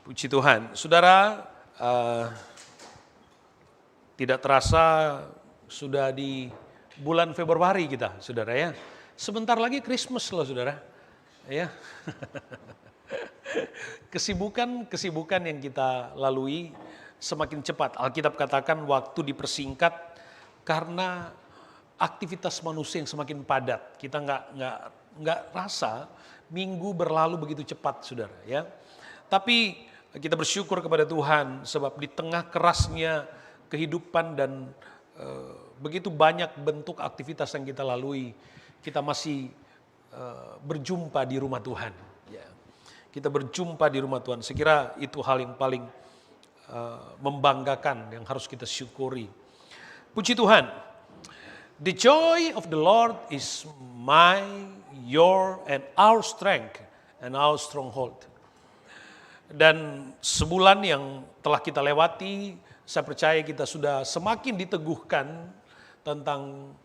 Puji Tuhan, saudara, tidak terasa sudah di bulan Februari kita, saudara ya. Sebentar lagi Christmas loh, saudara. Ya, kesibukan yang kita lalui semakin cepat. Alkitab katakan waktu dipersingkat karena aktivitas manusia yang semakin padat. Kita nggak rasa minggu berlalu begitu cepat, saudara ya. Tapi kita bersyukur kepada Tuhan sebab di tengah kerasnya kehidupan dan begitu banyak bentuk aktivitas yang kita lalui, kita masih berjumpa di rumah Tuhan. Ya. Kita berjumpa di rumah Tuhan. Saya kira itu hal yang paling membanggakan yang harus kita syukuri. Puji Tuhan. The joy of the Lord is my, your, and our strength and our stronghold. Dan sebulan yang telah kita lewati, saya percaya kita sudah semakin diteguhkan tentang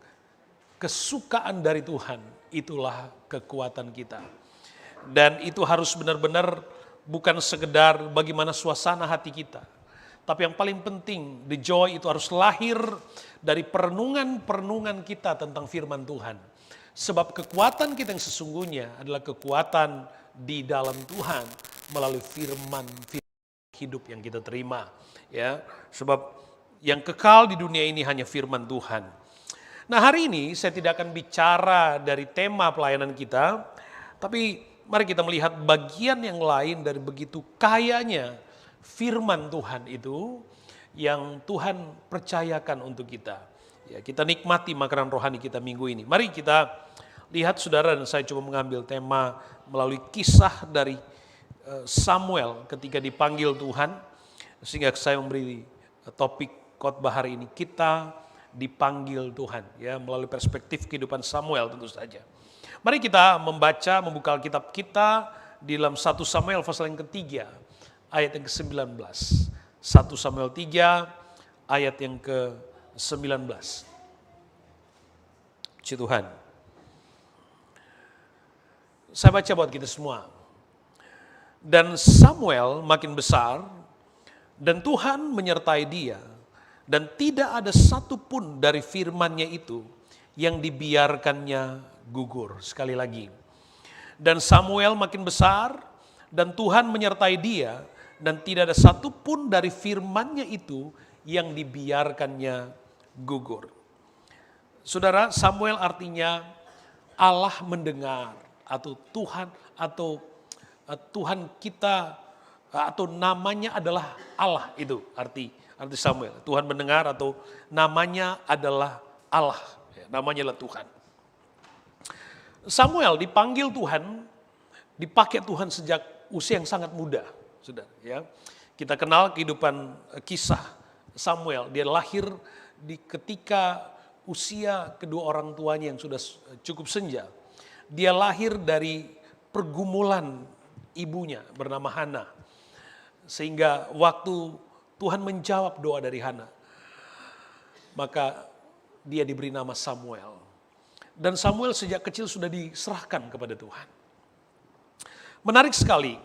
kesukaan dari Tuhan. Itulah kekuatan kita. Dan itu harus benar-benar bukan sekedar bagaimana suasana hati kita. Tapi yang paling penting, the joy itu harus lahir dari perenungan-perenungan kita tentang firman Tuhan. Sebab kekuatan kita yang sesungguhnya adalah kekuatan di dalam Tuhan melalui firman hidup yang kita terima. Ya, sebab yang kekal di dunia ini hanya firman Tuhan. Nah, hari ini saya tidak akan bicara dari tema pelayanan kita, tapi mari kita melihat bagian yang lain dari begitu kayanya firman Tuhan itu yang Tuhan percayakan untuk kita. Ya, kita nikmati makanan rohani kita minggu ini. Mari kita lihat, saudara, dan saya coba mengambil tema melalui kisah dari Samuel ketika dipanggil Tuhan, sehingga saya memberi topik khotbah hari ini, kita dipanggil Tuhan, ya, melalui perspektif kehidupan Samuel tentu saja. Mari kita membuka Alkitab kita di dalam 1 Samuel pasal yang ketiga, ayat yang ke-19. 1 Samuel 3, ayat yang ke-19. Puji Tuhan. Saya baca buat kita semua. Dan Samuel makin besar, dan Tuhan menyertai dia, dan tidak ada satupun dari firman-Nya itu yang dibiarkannya gugur. Sekali lagi. Dan Samuel makin besar, dan Tuhan menyertai dia, dan tidak ada satupun dari firman-Nya itu yang dibiarkannya gugur. Saudara, Samuel artinya Allah mendengar, atau Tuhan, atau Tuhan kita, atau namanya adalah Allah, itu arti Samuel. Tuhan mendengar atau namanya adalah Allah, namanya adalah Tuhan. Samuel dipanggil Tuhan, dipakai Tuhan sejak usia yang sangat muda, saudara. Ya, kita kenal kehidupan kisah Samuel. Dia lahir ketika usia kedua orang tuanya yang sudah cukup senja. Dia lahir dari pergumulan ibunya bernama Hana. Sehingga waktu Tuhan menjawab doa dari Hana, maka dia diberi nama Samuel. Dan Samuel sejak kecil sudah diserahkan kepada Tuhan. Menarik sekali,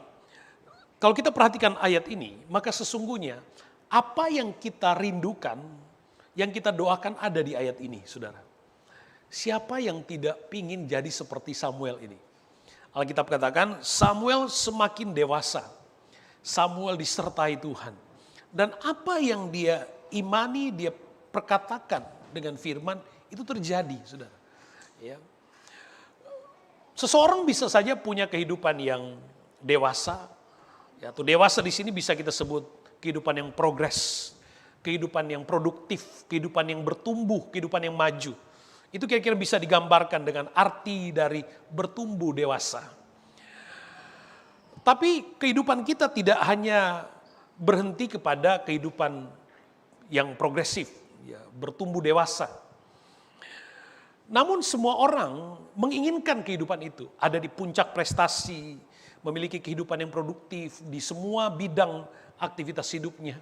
kalau kita perhatikan ayat ini, maka sesungguhnya apa yang kita rindukan, yang kita doakan ada di ayat ini, saudara. Siapa yang tidak ingin jadi seperti Samuel ini? Alkitab katakan Samuel semakin dewasa. Samuel disertai Tuhan. Dan apa yang dia imani, dia perkatakan dengan firman, itu terjadi, saudara. Ya. Seseorang bisa saja punya kehidupan yang dewasa, ya, atau dewasa di sini bisa kita sebut kehidupan yang progres, kehidupan yang produktif, kehidupan yang bertumbuh, kehidupan yang maju. Itu kira-kira bisa digambarkan dengan arti dari bertumbuh dewasa. Tapi kehidupan kita tidak hanya berhenti kepada kehidupan yang progresif, ya, bertumbuh dewasa. Namun semua orang menginginkan kehidupan itu, ada di puncak prestasi, memiliki kehidupan yang produktif di semua bidang aktivitas hidupnya.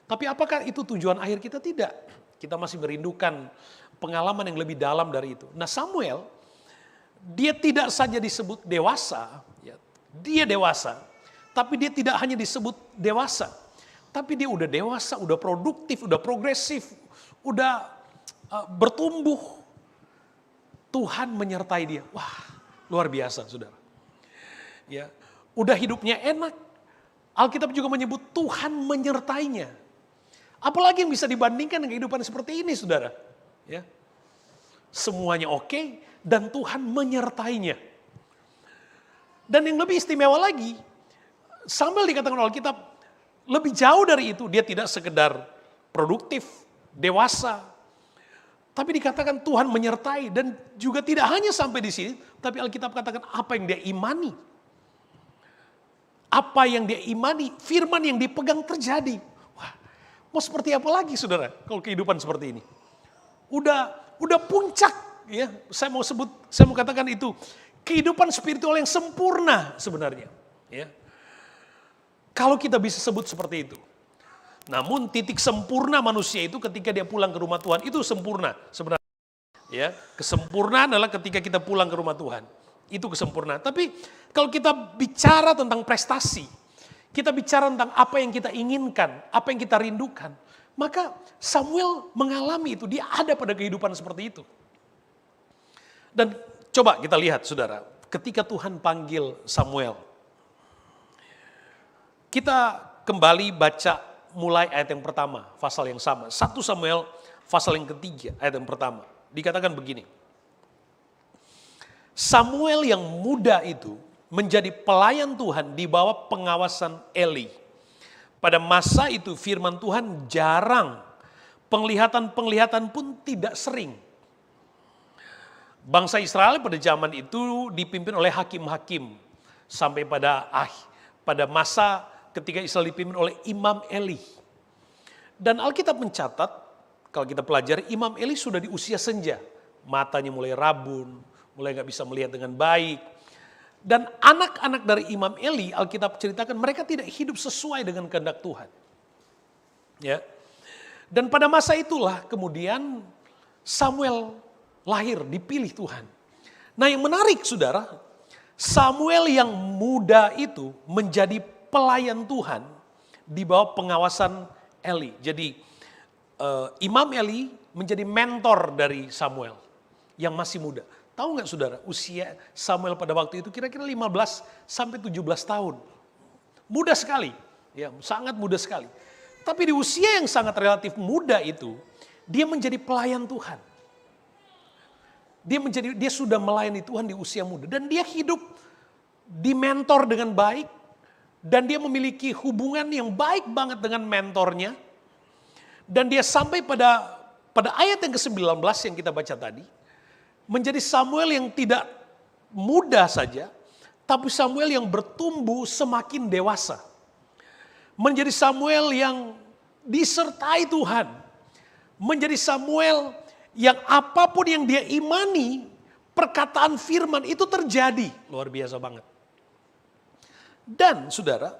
Tapi apakah itu tujuan akhir kita? Tidak. Kita masih merindukan pengalaman yang lebih dalam dari itu. Nah, Samuel, dia tidak saja disebut dewasa, ya, dia dewasa, Tapi dia tidak hanya disebut dewasa, tapi dia udah dewasa, udah produktif, udah progresif, udah bertumbuh. Tuhan menyertai dia. Wah, luar biasa, saudara. Ya, udah hidupnya enak. Alkitab juga menyebut Tuhan menyertainya. Apalagi yang bisa dibandingkan dengan kehidupan seperti ini, saudara. Ya, semuanya oke, dan Tuhan menyertainya. Dan yang lebih istimewa lagi, sambil dikatakan oleh Alkitab, lebih jauh dari itu, dia tidak sekedar produktif, dewasa, tapi dikatakan Tuhan menyertai, dan juga tidak hanya sampai di sini, tapi Alkitab katakan apa yang dia imani. Apa yang dia imani, firman yang dipegang terjadi. Wah, mau seperti apa lagi, saudara, kalau kehidupan seperti ini? Udah puncak, ya. Saya mau katakan itu kehidupan spiritual yang sempurna sebenarnya, ya. Kalau kita bisa sebut seperti itu. Namun titik sempurna manusia itu ketika dia pulang ke rumah Tuhan, itu sempurna sebenarnya. Ya, kesempurnaan adalah ketika kita pulang ke rumah Tuhan. Itu kesempurnaan. Tapi kalau kita bicara tentang prestasi, kita bicara tentang apa yang kita inginkan, apa yang kita rindukan, maka Samuel mengalami itu, dia ada pada kehidupan seperti itu. Dan coba kita lihat, saudara, ketika Tuhan panggil Samuel, kita kembali baca mulai ayat yang pertama, pasal yang sama. 1 Samuel pasal yang ketiga, ayat yang pertama. Dikatakan begini. Samuel yang muda itu menjadi pelayan Tuhan di bawah pengawasan Eli. Pada masa itu firman Tuhan jarang, penglihatan-penglihatan pun tidak sering. Bangsa Israel pada zaman itu dipimpin oleh hakim-hakim sampai pada masa ketika Israel dipimpin oleh Imam Eli. Dan Alkitab mencatat, kalau kita pelajari, Imam Eli sudah di usia senja. Matanya mulai rabun, mulai gak bisa melihat dengan baik. Dan anak-anak dari Imam Eli, Alkitab ceritakan mereka tidak hidup sesuai dengan kehendak Tuhan. Ya. Dan pada masa itulah kemudian Samuel lahir, dipilih Tuhan. Nah yang menarik, saudara, Samuel yang muda itu menjadi pelayan Tuhan di bawah pengawasan Eli. Jadi Imam Eli menjadi mentor dari Samuel yang masih muda. Tahu nggak, saudara, usia Samuel pada waktu itu kira-kira 15 sampai 17 tahun. Muda sekali, ya, sangat muda sekali. Tapi di usia yang sangat relatif muda itu, dia menjadi pelayan Tuhan. Dia sudah melayani Tuhan di usia muda, dan dia hidup dimentor dengan baik, dan dia memiliki hubungan yang baik banget dengan mentornya. Dan dia sampai pada ayat yang ke-19 yang kita baca tadi, menjadi Samuel yang tidak muda saja, tapi Samuel yang bertumbuh semakin dewasa. Menjadi Samuel yang disertai Tuhan. Menjadi Samuel yang apapun yang dia imani, perkataan firman itu terjadi. Luar biasa banget. Dan saudara,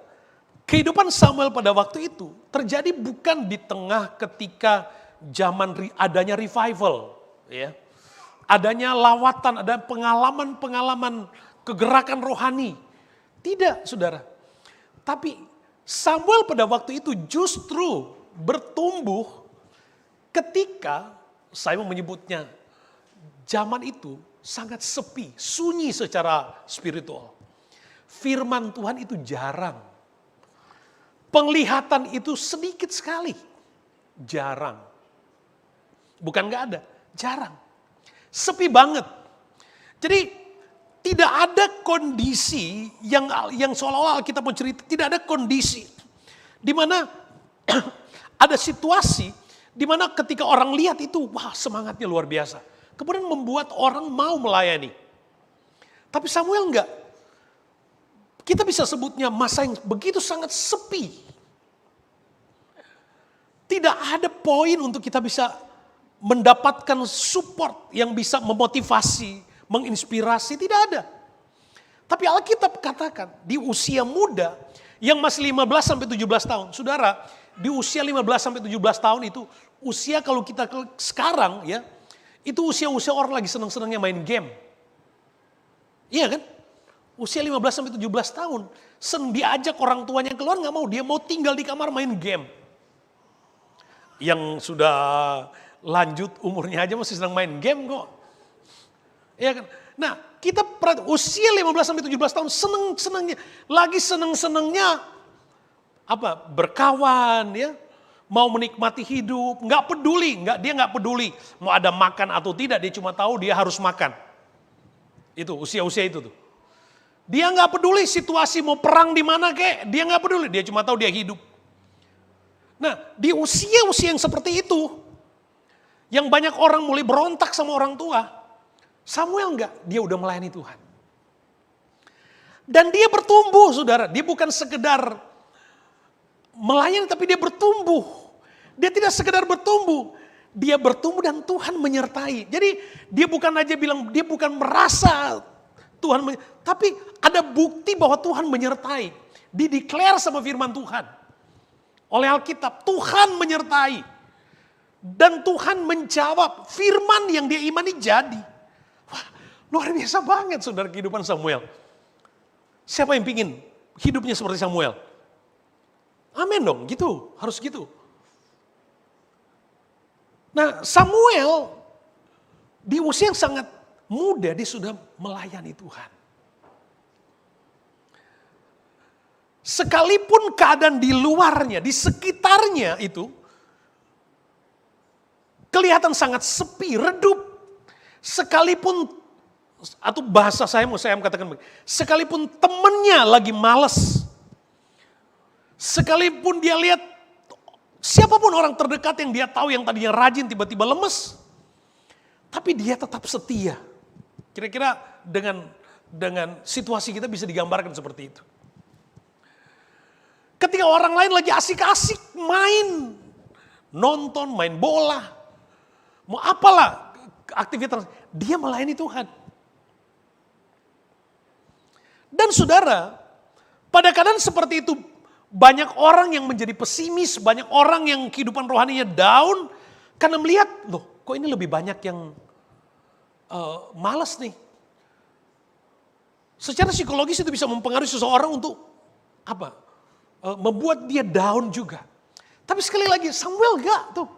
kehidupan Samuel pada waktu itu terjadi bukan di tengah ketika zaman adanya revival, ya. Adanya lawatan, ada pengalaman-pengalaman kegerakan rohani. Tidak, saudara. Tapi Samuel pada waktu itu justru bertumbuh ketika, saya mau menyebutnya, zaman itu sangat sepi, sunyi secara spiritual. Firman Tuhan itu jarang. Penglihatan itu sedikit sekali. Jarang. Bukan gak ada, jarang. Sepi banget. Jadi tidak ada kondisi yang seolah-olah kita mau cerita, tidak ada kondisi di mana ada situasi di mana ketika orang lihat itu, wah, semangatnya luar biasa. Kemudian membuat orang mau melayani. Tapi Samuel enggak. Kita bisa sebutnya masa yang begitu sangat sepi. Tidak ada poin untuk kita bisa mendapatkan support yang bisa memotivasi, menginspirasi, tidak ada. Tapi Alkitab katakan di usia muda yang masih 15 sampai 17 tahun. Saudara, di usia 15 sampai 17 tahun itu usia kalau kita sekarang, ya, itu usia-usia orang lagi senang-senangnya main game. Iya kan? Usia 15 sampai 17 tahun. Diajak orang tuanya keluar nggak mau, dia mau tinggal di kamar main game. Yang sudah lanjut umurnya aja masih sedang main game kok. Ya kan? Nah, kita usia 15 sampai 17 tahun seneng-senengnya, lagi seneng-senengnya apa? Berkawan ya. Mau menikmati hidup, dia nggak peduli mau ada makan atau tidak, dia cuma tahu dia harus makan. Itu usia-usia itu tuh. Dia nggak peduli situasi mau perang di mana kek, dia nggak peduli, dia cuma tahu dia hidup. Nah, di usia-usia yang seperti itu, yang banyak orang mulai berontak sama orang tua, Samuel enggak, dia udah melayani Tuhan. Dan dia bertumbuh, saudara, dia bukan sekedar melayani tapi dia bertumbuh. Dia tidak sekedar bertumbuh, dia bertumbuh dan Tuhan menyertai. Jadi dia bukan aja bilang, dia bukan merasa Tuhan, tapi ada bukti bahwa Tuhan menyertai. Dideklar sama firman Tuhan. Oleh Alkitab, Tuhan menyertai. Dan Tuhan menjawab firman yang dia imani jadi. Wah, luar biasa banget saudara kehidupan Samuel. Siapa yang pingin hidupnya seperti Samuel? Amin dong, gitu, harus gitu. Nah, Samuel di usia yang sangat muda dia sudah melayani Tuhan. Sekalipun keadaan di luarnya, di sekitarnya itu kelihatan sangat sepi, redup. Sekalipun, atau bahasa saya katakan begini, sekalipun temannya lagi malas, sekalipun dia lihat siapapun orang terdekat yang dia tahu yang tadinya rajin tiba-tiba lemes, tapi dia tetap setia. Kira-kira dengan situasi kita bisa digambarkan seperti itu. Ketika orang lain lagi asik-asik main, nonton, main bola, mau apalah aktivitas, dia melayani Tuhan. Dan saudara, pada keadaan seperti itu, banyak orang yang menjadi pesimis, banyak orang yang kehidupan rohaninya down, karena melihat, loh kok ini lebih banyak yang malas nih. Secara psikologis itu bisa mempengaruhi seseorang untuk apa? Membuat dia down juga. Tapi sekali lagi Samuel enggak tuh.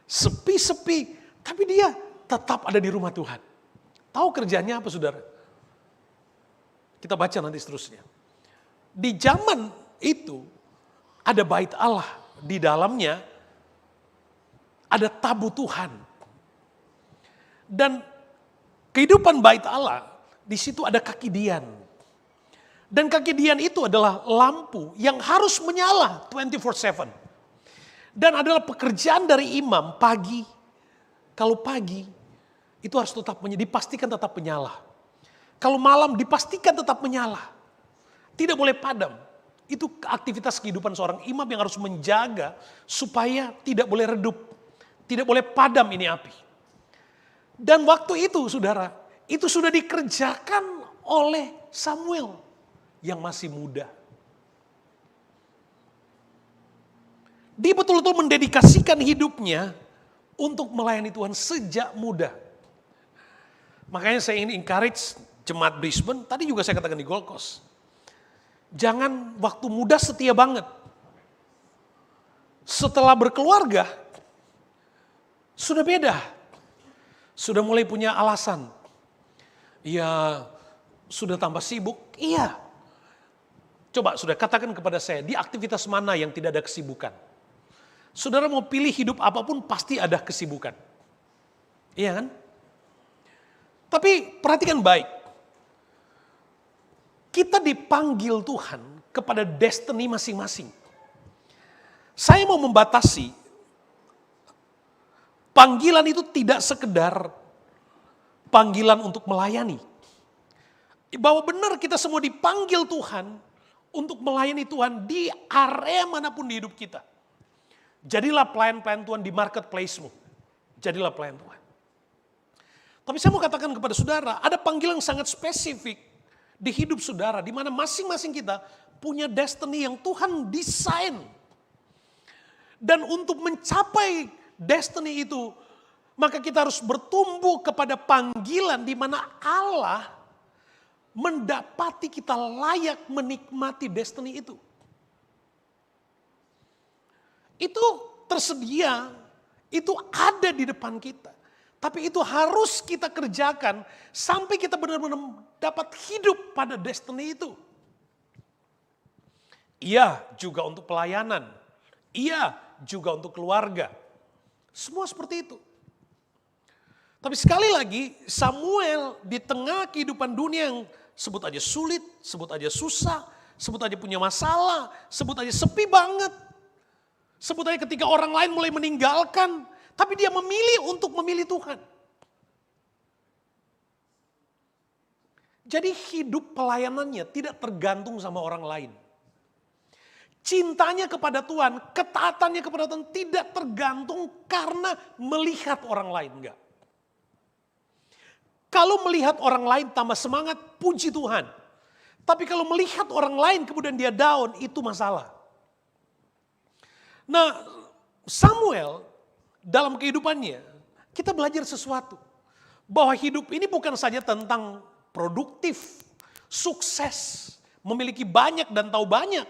Sepi-sepi, tapi dia tetap ada di rumah Tuhan. Tahu kerjanya apa saudara? Kita baca nanti seterusnya. Di zaman itu ada bait Allah, di dalamnya ada tabu Tuhan. Dan kehidupan bait Allah, di situ ada kaki dian. Dan kaki dian itu adalah lampu yang harus menyala 24/7. Dan adalah pekerjaan dari imam pagi. Kalau pagi itu harus dipastikan tetap menyala. Kalau malam dipastikan tetap menyala. Tidak boleh padam. Itu aktivitas kehidupan seorang imam yang harus menjaga supaya tidak boleh redup. Tidak boleh padam ini api. Dan waktu itu saudara, itu sudah dikerjakan oleh Samuel yang masih muda. Dia betul-betul mendedikasikan hidupnya untuk melayani Tuhan sejak muda. Makanya saya ingin encourage jemaat Brisbane, tadi juga saya katakan di Gold Coast. Jangan waktu muda setia banget. Setelah berkeluarga, sudah beda. Sudah mulai punya alasan. Ya, sudah tambah sibuk. Iya. Coba sudah katakan kepada saya, di aktivitas mana yang tidak ada kesibukan? Saudara mau pilih hidup apapun pasti ada kesibukan. Iya kan? Tapi perhatikan baik. Kita dipanggil Tuhan kepada destiny masing-masing. Saya mau membatasi panggilan itu tidak sekedar panggilan untuk melayani. Bahwa benar kita semua dipanggil Tuhan untuk melayani Tuhan di area manapun di hidup kita. Jadilah pelayan-pelayan Tuhan di marketplace-mu. Jadilah pelayan Tuhan. Tapi saya mau katakan kepada saudara, ada panggilan yang sangat spesifik di hidup saudara, di mana masing-masing kita punya destiny yang Tuhan desain. Dan untuk mencapai destiny itu, maka kita harus bertumbuh kepada panggilan di mana Allah mendapati kita layak menikmati destiny itu. Itu tersedia, itu ada di depan kita. Tapi itu harus kita kerjakan sampai kita benar-benar dapat hidup pada destiny itu. Iya juga untuk pelayanan, iya juga untuk keluarga. Semua seperti itu. Tapi sekali lagi Samuel di tengah kehidupan dunia yang sebut aja sulit, sebut aja susah, sebut aja punya masalah, sebut aja sepi banget. Sebut aja ketika orang lain mulai meninggalkan, tapi dia memilih untuk memilih Tuhan. Jadi hidup pelayanannya tidak tergantung sama orang lain. Cintanya kepada Tuhan, ketaatannya kepada Tuhan tidak tergantung karena melihat orang lain, enggak. Kalau melihat orang lain tambah semangat, puji Tuhan. Tapi kalau melihat orang lain kemudian dia down, itu masalah. Nah, Samuel dalam kehidupannya, kita belajar sesuatu. Bahwa hidup ini bukan saja tentang produktif, sukses, memiliki banyak dan tahu banyak.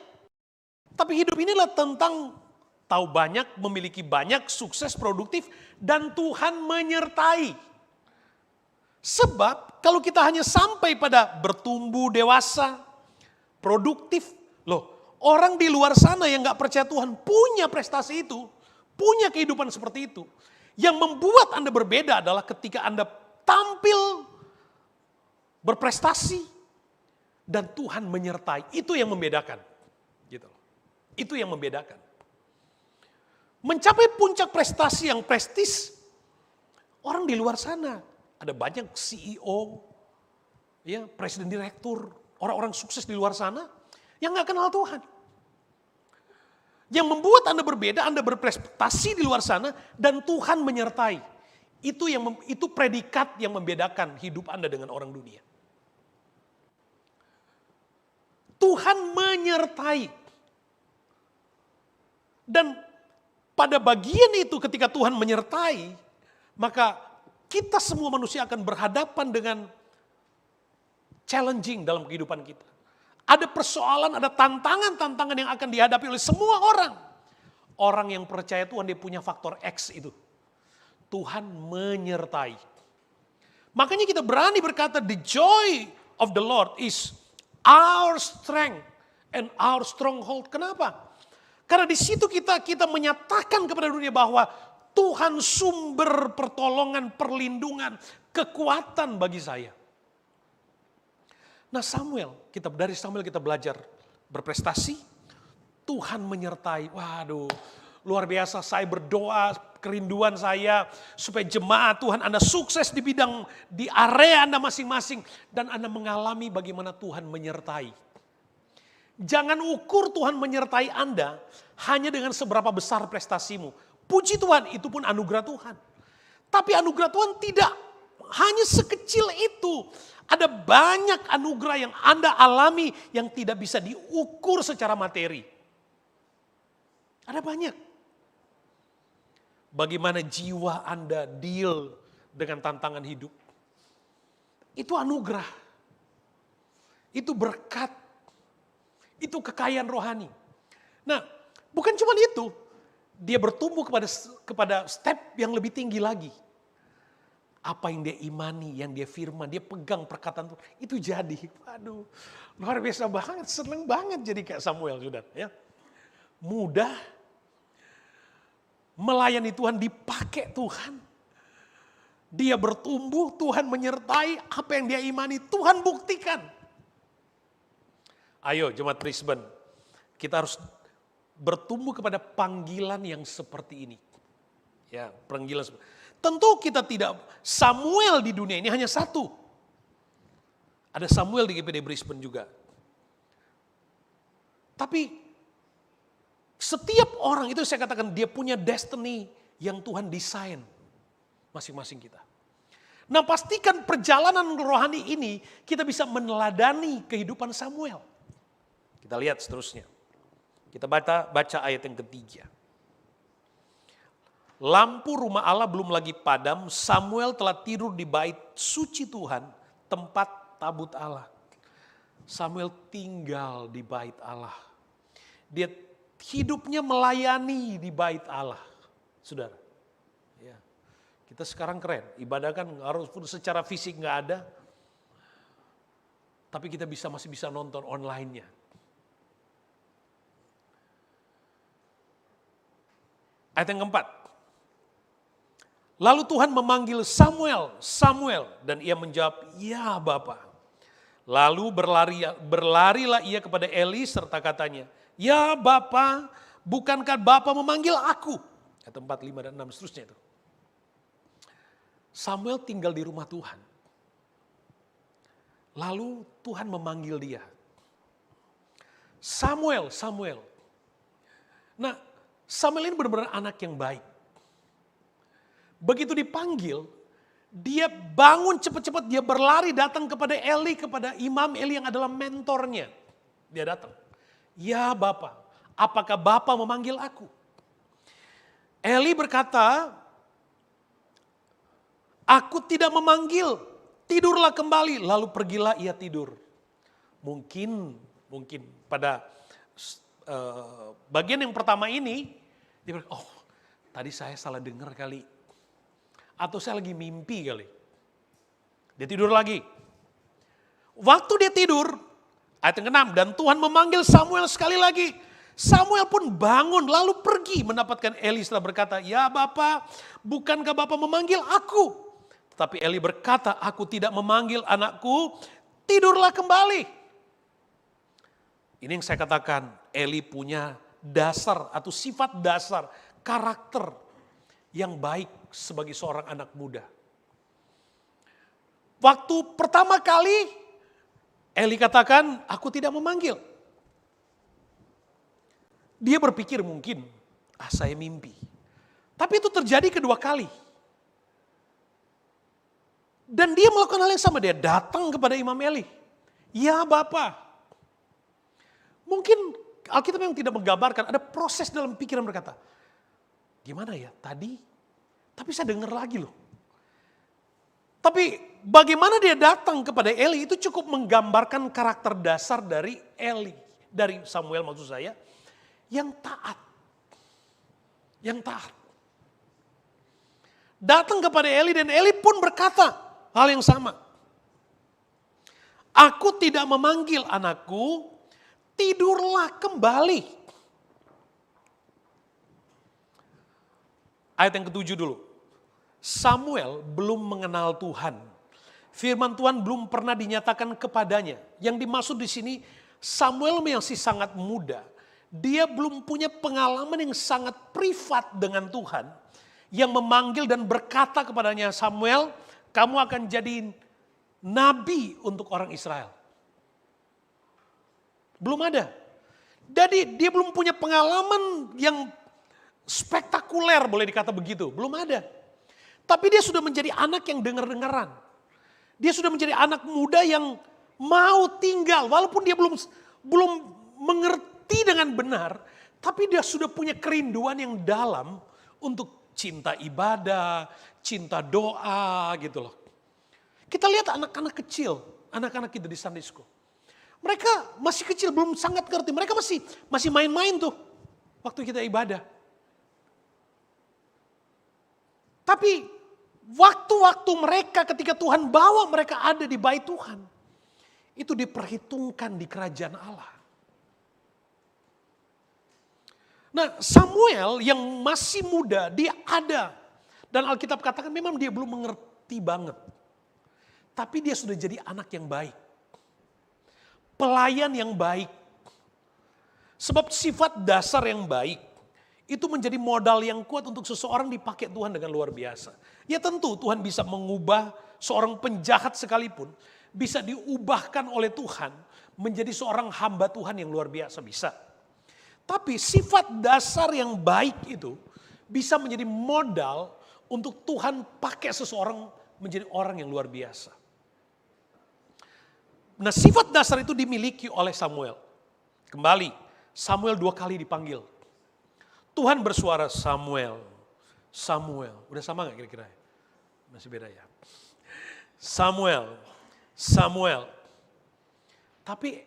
Tapi hidup inilah tentang tahu banyak, memiliki banyak, sukses, produktif, dan Tuhan menyertai. Sebab kalau kita hanya sampai pada bertumbuh dewasa, produktif, orang di luar sana yang gak percaya Tuhan punya prestasi itu, punya kehidupan seperti itu. Yang membuat Anda berbeda adalah ketika Anda tampil berprestasi dan Tuhan menyertai. Itu yang membedakan. Gitu. Itu yang membedakan. Mencapai puncak prestasi yang prestis, orang di luar sana, ada banyak CEO, ya, presiden direktur, orang-orang sukses di luar sana yang gak kenal Tuhan. Yang membuat Anda berbeda, Anda berprestasi di luar sana dan Tuhan menyertai. Itu predikat yang membedakan hidup Anda dengan orang dunia. Tuhan menyertai. Dan pada bagian itu ketika Tuhan menyertai, maka kita semua manusia akan berhadapan dengan challenging dalam kehidupan kita. Ada persoalan, ada tantangan-tantangan yang akan dihadapi oleh semua orang. Orang yang percaya Tuhan dia punya faktor X itu. Tuhan menyertai. Makanya kita berani berkata the joy of the Lord is our strength and our stronghold. Kenapa? Karena di situ kita menyatakan kepada dunia bahwa Tuhan sumber pertolongan, perlindungan, kekuatan bagi saya. Nah dari Samuel kita belajar berprestasi, Tuhan menyertai. Waduh, luar biasa, saya berdoa, kerinduan saya supaya jemaat Tuhan Anda sukses di area Anda masing-masing. Dan Anda mengalami bagaimana Tuhan menyertai. Jangan ukur Tuhan menyertai Anda hanya dengan seberapa besar prestasimu. Puji Tuhan, itu pun anugerah Tuhan. Tapi anugerah Tuhan tidak hanya sekecil itu. Ada banyak anugerah yang Anda alami yang tidak bisa diukur secara materi. Ada banyak. Bagaimana jiwa Anda deal dengan tantangan hidup. Itu anugerah. Itu berkat. Itu kekayaan rohani. Nah, bukan cuma itu. Dia bertumbuh kepada step yang lebih tinggi lagi. Apa yang dia imani, yang dia firman, dia pegang perkataan Tuhan, itu jadi. Waduh, luar biasa banget, seneng banget jadi kayak Samuel, saudara. Ya. Mudah, melayani Tuhan, dipakai Tuhan. Dia bertumbuh, Tuhan menyertai, apa yang dia imani, Tuhan buktikan. Ayo jemaat Brisbane, kita harus bertumbuh kepada panggilan yang seperti ini. Ya, panggilan seperti tentu kita tidak, Samuel di dunia ini hanya satu. Ada Samuel di GPD Brisbane juga. Tapi setiap orang itu saya katakan dia punya destiny yang Tuhan desain masing-masing kita. Nah, pastikan perjalanan rohani ini kita bisa meneladani kehidupan Samuel. Kita lihat seterusnya. Kita baca ayat yang ketiga. Lampu rumah Allah belum lagi padam, Samuel telah tidur di bait suci Tuhan, tempat tabut Allah. Samuel tinggal di bait Allah. Dia hidupnya melayani di bait Allah. Saudara, ya, kita sekarang keren. Ibadah kan harus secara fisik nggak ada. Tapi kita masih bisa nonton online-nya. Ayat yang keempat. Lalu Tuhan memanggil Samuel, Samuel, dan ia menjawab, ya Bapa. Lalu berlarilah ia kepada Eli serta katanya, ya Bapa, bukankah Bapa memanggil aku? Ayat 4, 5, dan 6 seterusnya itu. Samuel tinggal di rumah Tuhan. Lalu Tuhan memanggil dia. Samuel, Samuel. Nah, Samuel ini benar-benar anak yang baik. Begitu dipanggil, dia bangun cepat-cepat, dia berlari datang kepada Eli, kepada Imam Eli yang adalah mentornya. Dia datang. Ya Bapa, apakah Bapa memanggil aku? Eli berkata, aku tidak memanggil, tidurlah kembali. Lalu pergilah ia tidur. Mungkin pada bagian yang pertama ini, dia berkata, oh tadi saya salah dengar kali. Atau saya lagi mimpi kali. Dia tidur lagi. Waktu dia tidur, ayat yang ke-6, dan Tuhan memanggil Samuel sekali lagi. Samuel pun bangun lalu pergi mendapatkan Eli setelah berkata, ya Bapa, bukankah Bapa memanggil aku? Tetapi Eli berkata, aku tidak memanggil anakku, tidurlah kembali. Ini yang saya katakan, Eli punya dasar atau sifat dasar, karakter yang baik sebagai seorang anak muda. Waktu pertama kali Eli katakan, aku tidak memanggil. Dia berpikir mungkin, saya mimpi. Tapi itu terjadi kedua kali. Dan dia melakukan hal yang sama, dia datang kepada Imam Eli. Ya Bapa. Mungkin Alkitab yang tidak menggambarkan, ada proses dalam pikiran berkata, gimana ya tadi? Tapi saya dengar lagi loh. Tapi bagaimana dia datang kepada Eli itu cukup menggambarkan karakter dasar dari Eli. Dari Samuel maksud saya. Yang taat. Yang taat. Datang kepada Eli dan Eli pun berkata hal yang sama. Aku tidak memanggil anakku, tidurlah kembali. Ayat yang ke-7 dulu. Samuel belum mengenal Tuhan. Firman Tuhan belum pernah dinyatakan kepadanya. Yang dimaksud di sini Samuel masih sangat muda. Dia belum punya pengalaman yang sangat privat dengan Tuhan. Yang memanggil dan berkata kepadanya, Samuel, kamu akan jadi nabi untuk orang Israel. Belum ada. Jadi dia belum punya pengalaman yang spektakuler boleh dikata begitu. Belum ada. Tapi dia sudah menjadi anak yang dengar-dengaran. Dia sudah menjadi anak muda yang mau tinggal. Walaupun dia belum mengerti dengan benar. Tapi dia sudah punya kerinduan yang dalam untuk cinta ibadah, cinta doa gitu loh. Kita lihat anak-anak kecil, anak-anak kita di Sunday School. Mereka masih kecil, belum sangat ngerti. Mereka masih main-main tuh waktu kita ibadah. Tapi waktu-waktu mereka ketika Tuhan bawa mereka ada di bait Tuhan. Itu diperhitungkan di kerajaan Allah. Nah Samuel yang masih muda dia ada. Dan Alkitab katakan memang dia belum mengerti banget. Tapi dia sudah jadi anak yang baik. Pelayan yang baik. Sebab sifat dasar yang baik itu menjadi modal yang kuat untuk seseorang dipakai Tuhan dengan luar biasa. Ya tentu Tuhan bisa mengubah seorang penjahat sekalipun. Bisa diubahkan oleh Tuhan menjadi seorang hamba Tuhan yang luar biasa, bisa. Tapi sifat dasar yang baik itu bisa menjadi modal untuk Tuhan pakai seseorang menjadi orang yang luar biasa. Nah sifat dasar itu dimiliki oleh Samuel. Kembali, Samuel 2 kali dipanggil. Tuhan bersuara Samuel, Samuel. Udah sama gak kira-kira? Masih beda ya. Samuel, Samuel. Tapi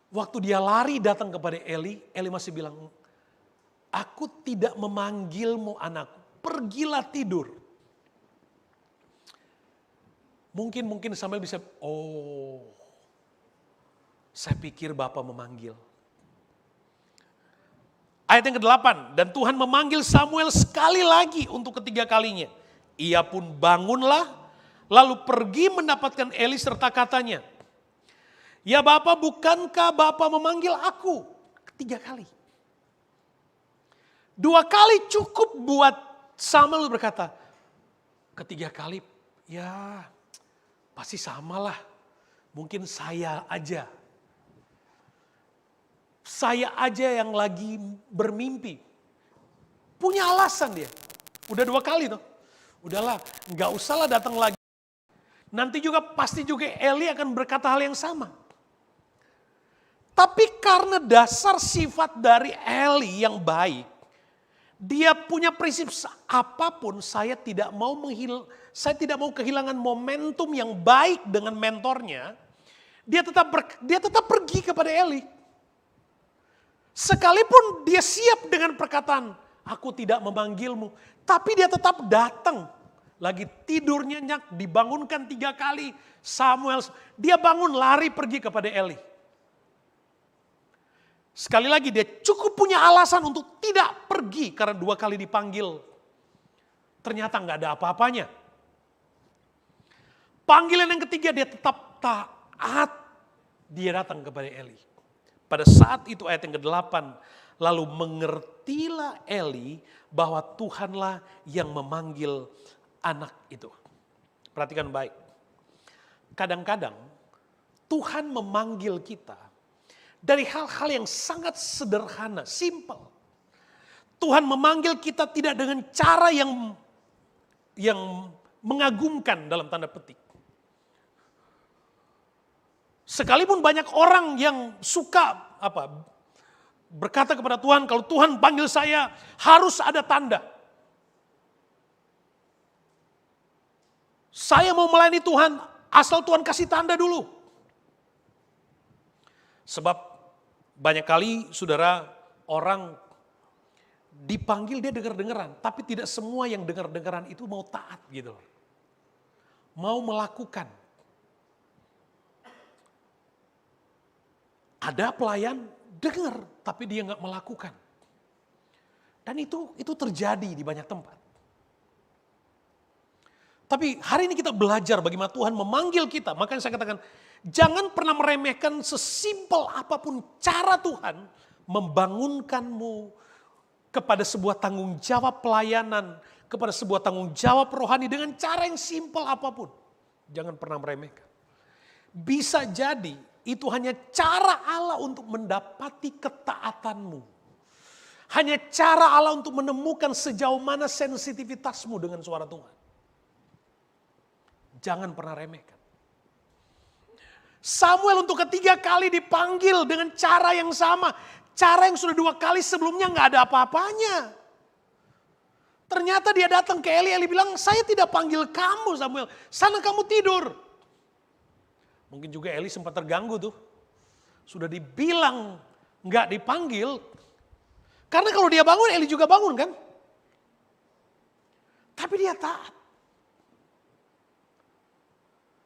waktu dia lari datang kepada Eli, Eli masih bilang, aku tidak memanggilmu anakku, pergilah tidur. Mungkin Samuel bisa, saya pikir Bapa memanggil. Ayat yang ke-8, dan Tuhan memanggil Samuel sekali lagi untuk ketiga kalinya. Ia pun bangunlah, lalu pergi mendapatkan Eli serta katanya, ya Bapa, bukankah Bapa memanggil aku? Ketiga kali. 2 kali cukup buat Samuel berkata, ketiga kali ya pasti samalah, mungkin saya aja yang lagi bermimpi. Punya alasan dia. Udah 2 kali tuh. Udahlah, nggak usahlah datang lagi. Nanti juga pasti juga Eli akan berkata hal yang sama. Tapi karena dasar sifat dari Eli yang baik, dia punya prinsip apapun saya tidak mau kehilangan momentum yang baik dengan mentornya. Dia tetap pergi kepada Eli. Sekalipun dia siap dengan perkataan, aku tidak memanggilmu. Tapi dia tetap datang. Lagi tidur nyenyak, dibangunkan 3 kali. Samuel, dia bangun lari pergi kepada Eli. Sekali lagi dia cukup punya alasan untuk tidak pergi karena 2 kali dipanggil. Ternyata nggak ada apa-apanya. Panggilan yang ketiga dia tetap taat. Dia datang kepada Eli. Pada saat itu ayat yang ke-8. Lalu mengertilah Eli bahwa Tuhanlah yang memanggil anak itu. Perhatikan baik. Kadang-kadang Tuhan memanggil kita dari hal-hal yang sangat sederhana, simple. Tuhan memanggil kita tidak dengan cara yang mengagumkan dalam tanda petik. Sekalipun banyak orang yang suka berkata kepada Tuhan, kalau Tuhan panggil saya harus ada tanda. Saya mau melayani Tuhan asal Tuhan kasih tanda dulu. Sebab banyak kali saudara orang dipanggil dia dengar-dengaran, tapi tidak semua yang dengar-dengaran itu mau taat gitu. Mau melakukan. Ada pelayan dengar tapi dia nggak melakukan. Dan itu terjadi di banyak tempat. Tapi hari ini kita belajar bagaimana Tuhan memanggil kita. Makanya saya katakan jangan pernah meremehkan sesimpel apapun cara Tuhan membangunkanmu kepada sebuah tanggung jawab pelayanan, kepada sebuah tanggung jawab rohani dengan cara yang simpel apapun. Jangan pernah meremehkan. Bisa jadi itu hanya cara Allah untuk mendapati ketaatanmu. Hanya cara Allah untuk menemukan sejauh mana sensitivitasmu dengan suara Tuhan. Jangan pernah remehkan. Samuel untuk ketiga kali dipanggil dengan cara yang sama. Cara yang sudah 2 kali sebelumnya gak ada apa-apanya. Ternyata dia datang ke Eli, Eli bilang, saya tidak panggil kamu Samuel, sana kamu tidur. Mungkin juga Eli sempat terganggu tuh. Sudah dibilang gak dipanggil. Karena kalau dia bangun, Eli juga bangun kan. Tapi dia taat.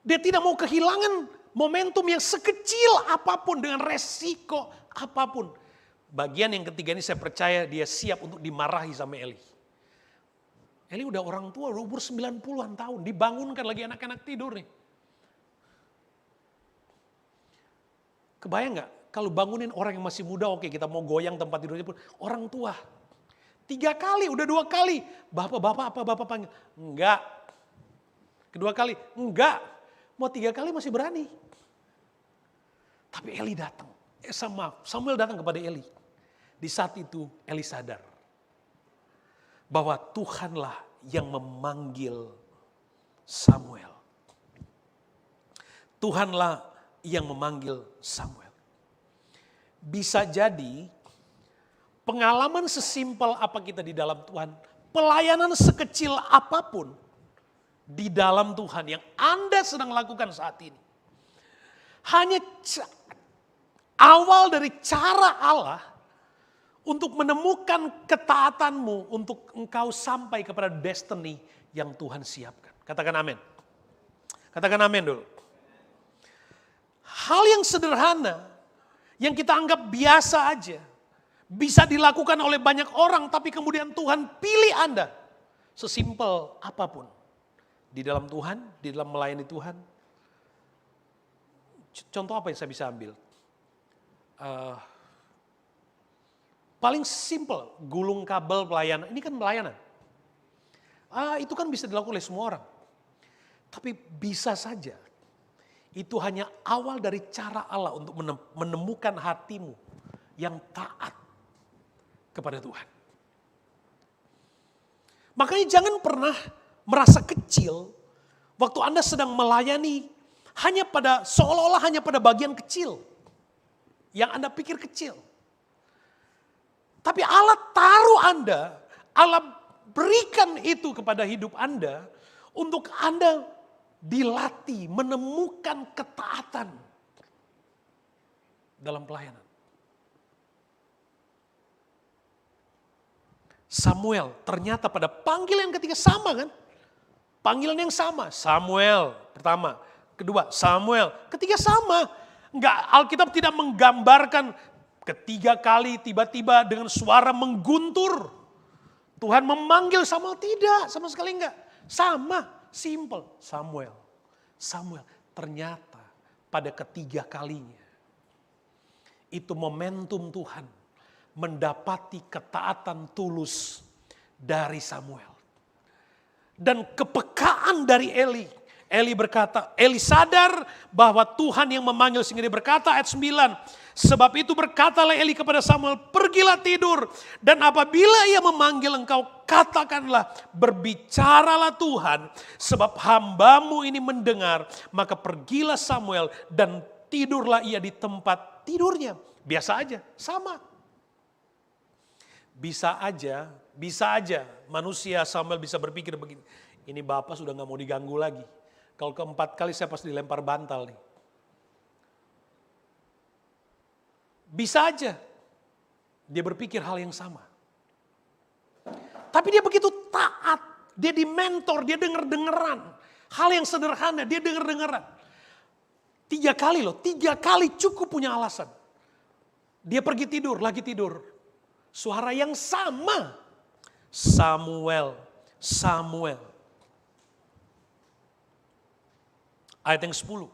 Dia tidak mau kehilangan momentum yang sekecil apapun dengan resiko apapun. Bagian yang ketiga ini saya percaya dia siap untuk dimarahi sama Eli. Eli udah orang tua, udah umur 90-an tahun. Dibangunkan lagi anak-anak tidur nih. Kebayang gak? Kalau bangunin orang yang masih muda, oke kita mau goyang tempat tidurnya pun. Orang tua. 3 kali, udah 2 kali. Bapak, apa bapak panggil? Enggak. Kedua kali, enggak. Mau 3 kali masih berani. Tapi Eli datang. Samuel datang kepada Eli. Di saat itu Eli sadar. Bahwa Tuhanlah yang memanggil Samuel. Tuhanlah yang memanggil Samuel. Bisa jadi pengalaman sesimpel apa kita di dalam Tuhan, pelayanan sekecil apapun di dalam Tuhan yang Anda sedang lakukan saat ini. Hanya awal dari cara Allah untuk menemukan ketaatanmu untuk engkau sampai kepada destiny yang Tuhan siapkan. Katakan amin. Katakan amin dulu. Hal yang sederhana, yang kita anggap biasa aja, bisa dilakukan oleh banyak orang, tapi kemudian Tuhan pilih Anda. Sesimpel apapun. Di dalam Tuhan, di dalam melayani Tuhan. Contoh apa yang saya bisa ambil? Paling simple, gulung kabel pelayanan. Ini kan pelayanan. Itu kan bisa dilakukan oleh semua orang. Tapi bisa saja. Itu hanya awal dari cara Allah untuk menemukan hatimu yang taat kepada Tuhan. Makanya jangan pernah merasa kecil waktu Anda sedang melayani seolah-olah hanya pada bagian kecil yang Anda pikir kecil. Tapi Allah taruh Anda, Allah berikan itu kepada hidup Anda untuk Anda dilatih menemukan ketaatan dalam pelayanan. Samuel ternyata pada panggilan ketiga sama kan? Panggilan yang sama, Samuel pertama, kedua Samuel, ketiga sama. Alkitab tidak menggambarkan ketiga kali tiba-tiba dengan suara mengguntur. Tuhan memanggil Samuel, tidak, sama sekali enggak. Sama, simple, Samuel. Ternyata pada ketiga kalinya. Itu momentum Tuhan mendapati ketaatan tulus dari Samuel. Dan kepekaan dari Eli. Eli sadar bahwa Tuhan yang memanggil sehingga dia berkata ayat 9. Sebab itu berkatalah Eli kepada Samuel, pergilah tidur. Dan apabila ia memanggil engkau, katakanlah, berbicaralah Tuhan. Sebab hambamu ini mendengar. Maka pergilah Samuel dan tidurlah ia di tempat tidurnya. Biasa aja, sama. Bisa aja manusia Samuel bisa berpikir begini. Ini Bapak sudah gak mau diganggu lagi. Kalau keempat kali saya pasti dilempar bantal nih. Bisa aja dia berpikir hal yang sama. Tapi dia begitu taat, dia dimentor, dia denger-dengeran. Hal yang sederhana, dia denger-dengeran. 3 kali cukup punya alasan. Dia pergi tidur, lagi tidur. Suara yang sama, Samuel. Ayat yang 10.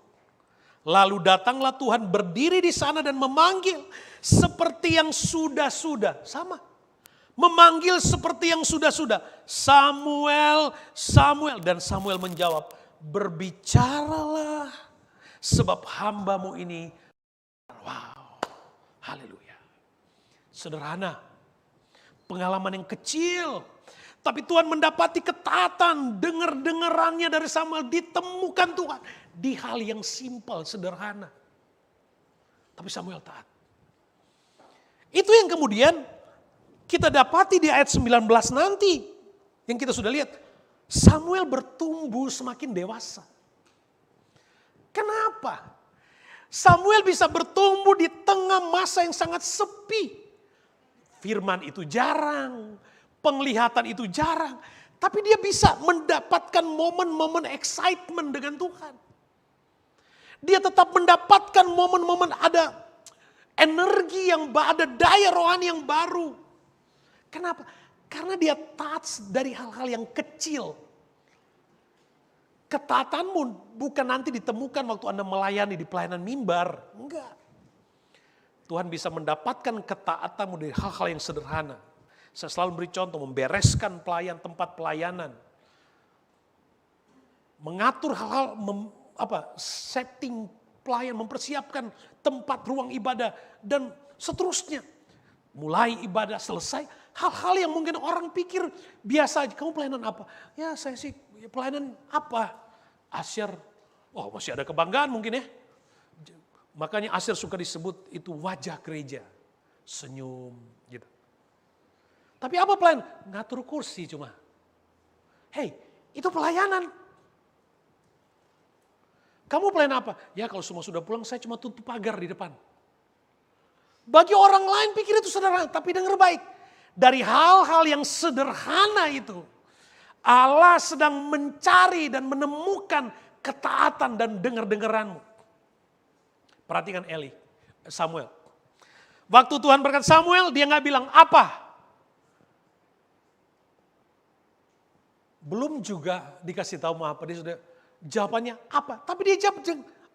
Lalu datanglah Tuhan berdiri di sana dan memanggil seperti yang sudah-sudah. Sama. Memanggil seperti yang sudah-sudah. Samuel. Dan Samuel menjawab, berbicaralah sebab hambamu ini. Wow. Haleluya. Sederhana. Pengalaman yang kecil. Tapi Tuhan mendapati ketaatan, dengar-dengarannya dari Samuel ditemukan Tuhan. Di hal yang simpel, sederhana. Tapi Samuel taat. Itu yang kemudian kita dapati di ayat 19 nanti. Yang kita sudah lihat. Samuel bertumbuh semakin dewasa. Kenapa? Samuel bisa bertumbuh di tengah masa yang sangat sepi. Firman itu jarang. Penglihatan itu jarang. Tapi dia bisa mendapatkan momen-momen excitement dengan Tuhan. Dia tetap mendapatkan momen-momen ada energi yang ada daya rohani yang baru. Kenapa? Karena dia taat dari hal-hal yang kecil. Ketaatanmu bukan nanti ditemukan waktu Anda melayani di pelayanan mimbar. Enggak. Tuhan bisa mendapatkan ketaatanmu dari hal-hal yang sederhana. Saya selalu beri contoh, membereskan tempat pelayanan. Mengatur hal-hal, setting pelayan, mempersiapkan tempat ruang ibadah, dan seterusnya. Mulai ibadah selesai, hal-hal yang mungkin orang pikir biasa aja. Kamu pelayanan apa? Ya saya sih pelayanan apa? Asyir, masih ada kebanggaan mungkin ya. Makanya Asyir suka disebut itu wajah gereja. Senyum gitu. Tapi apa pelayanan? Ngatur kursi cuma. Hei, itu pelayanan. Kamu pelayanan apa? Ya kalau semua sudah pulang saya cuma tutup pagar di depan. Bagi orang lain pikir itu sederhana, tapi dengar baik. Dari hal-hal yang sederhana itu, Allah sedang mencari dan menemukan ketaatan dan dengar-dengaranmu. Perhatikan Samuel. Waktu Tuhan berkata Samuel, dia nggak bilang apa. Belum juga dikasih tahu mau apa, dia sudah jawabannya apa. Tapi dia jawab,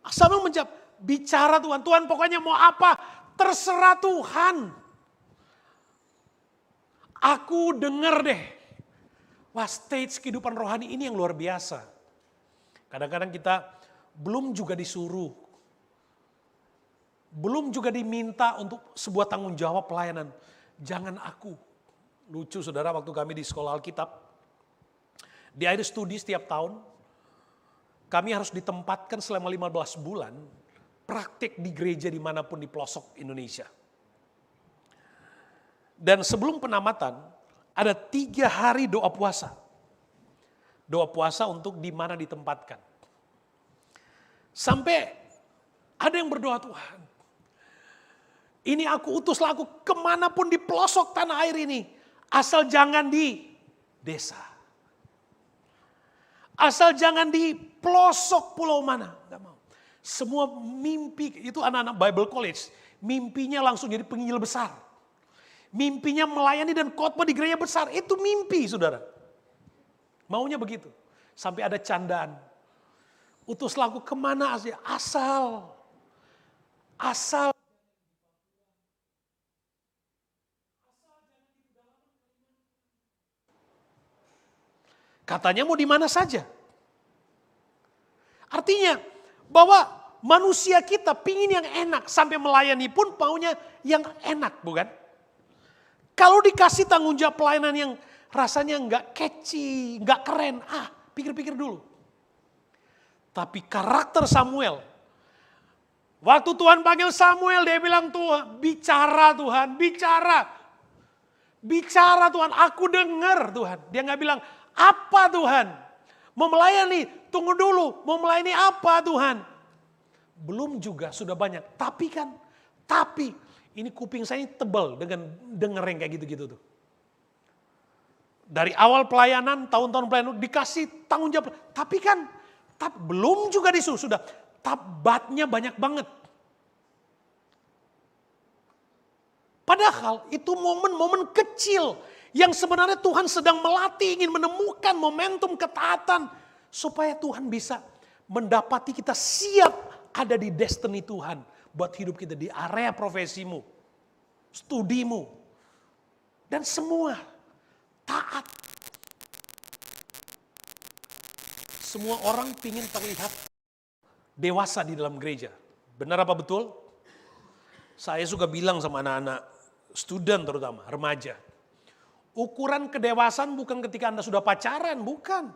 Samuel menjawab, bicara Tuhan. Tuhan pokoknya mau apa, terserah Tuhan. Aku dengar deh. Wah, stage kehidupan rohani ini yang luar biasa. Kadang-kadang kita belum juga disuruh. Belum juga diminta untuk sebuah tanggung jawab pelayanan. Jangan aku. Lucu saudara, waktu kami di sekolah Alkitab. Di akhir studi setiap tahun. Kami harus ditempatkan selama 15 bulan. Praktik di gereja dimanapun di pelosok Indonesia. Dan sebelum penamatan, ada 3 hari doa puasa. Doa puasa untuk di mana ditempatkan. Sampai ada yang berdoa, Tuhan, ini aku utuslah aku kemanapun di pelosok tanah air ini. Asal jangan di desa. Asal jangan di pelosok pulau mana. Gak mau. Semua mimpi, itu anak-anak Bible College. Mimpinya langsung jadi penginjil besar. Mimpinya melayani dan khotbah di gereja besar. Itu mimpi, saudara. Maunya begitu. Sampai ada candaan. Utuslah aku kemana aja. Asal. Katanya mau di mana saja. Artinya bahwa manusia kita pingin yang enak. Sampai melayani pun maunya yang enak, bukan? Kalau dikasih tanggung jawab pelayanan yang rasanya nggak catchy, nggak keren, pikir-pikir dulu. Tapi karakter Samuel, waktu Tuhan panggil Samuel, dia bilang, Tuhan, bicara Tuhan, bicara. Bicara Tuhan, aku dengar Tuhan. Dia nggak bilang, apa Tuhan? Mau melayani, tunggu dulu, mau melayani apa Tuhan? Belum juga, sudah banyak. Tapi, ini kuping saya tebal dengan denger yang kayak gitu-gitu tuh. Dari awal pelayanan, tahun-tahun pelayanan dikasih tanggung jawab. Tapi belum juga disuruh, sudah tabatnya banyak banget. Padahal itu momen-momen kecil yang sebenarnya Tuhan sedang melatih, ingin menemukan momentum ketaatan. Supaya Tuhan bisa mendapati kita siap ada di destiny Tuhan. Buat hidup kita di area profesimu, studimu, dan semua taat. Semua orang ingin terlihat dewasa di dalam gereja. Benar apa betul? Saya suka bilang sama anak-anak, student terutama, remaja. Ukuran kedewasaan bukan ketika Anda sudah pacaran, bukan.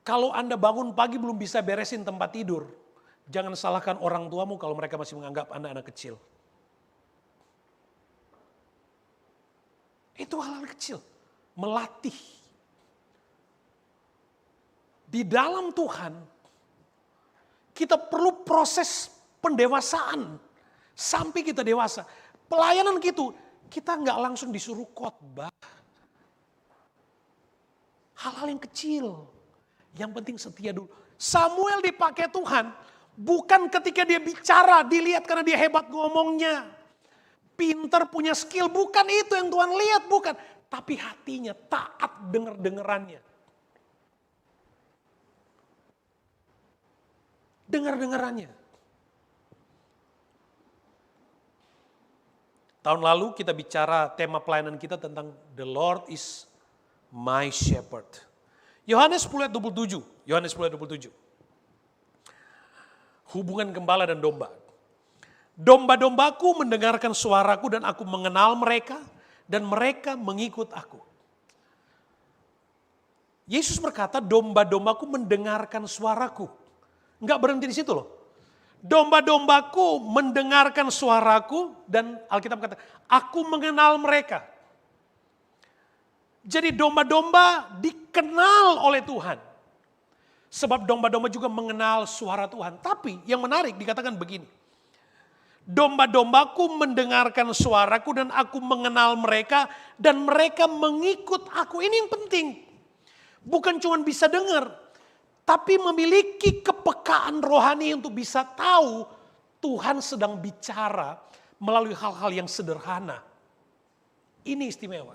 Kalau Anda bangun pagi belum bisa beresin tempat tidur, jangan salahkan orang tuamu kalau mereka masih menganggap Anda anak kecil. Itu hal-hal kecil. Melatih. Di dalam Tuhan, kita perlu proses pendewasaan. Sampai kita dewasa. Pelayanan gitu, kita nggak langsung disuruh khotbah. Hal-hal yang kecil. Yang penting setia dulu. Samuel dipakai Tuhan bukan ketika dia bicara, dilihat karena dia hebat ngomongnya. Pinter, punya skill, bukan itu yang Tuhan lihat, bukan. Tapi hatinya taat dengar-dengarannya. Dengar-dengarannya. Tahun lalu kita bicara tema pelayanan kita tentang The Lord is my shepherd. Yohanes 10 ayat 27. Yohanes 10 ayat 27. Hubungan gembala dan domba. Domba-dombaku mendengarkan suaraku dan aku mengenal mereka dan mereka mengikut aku. Yesus berkata domba-dombaku mendengarkan suaraku. Enggak berhenti di situ loh. Domba-dombaku mendengarkan suaraku dan Alkitab kata aku mengenal mereka. Jadi domba-domba dikenal oleh Tuhan. Sebab domba-domba juga mengenal suara Tuhan. Tapi yang menarik dikatakan begini. Domba-dombaku mendengarkan suaraku dan aku mengenal mereka dan mereka mengikut aku. Ini yang penting. Bukan cuma bisa dengar, tapi memiliki kepekaan rohani untuk bisa tahu Tuhan sedang bicara melalui hal-hal yang sederhana. Ini istimewa.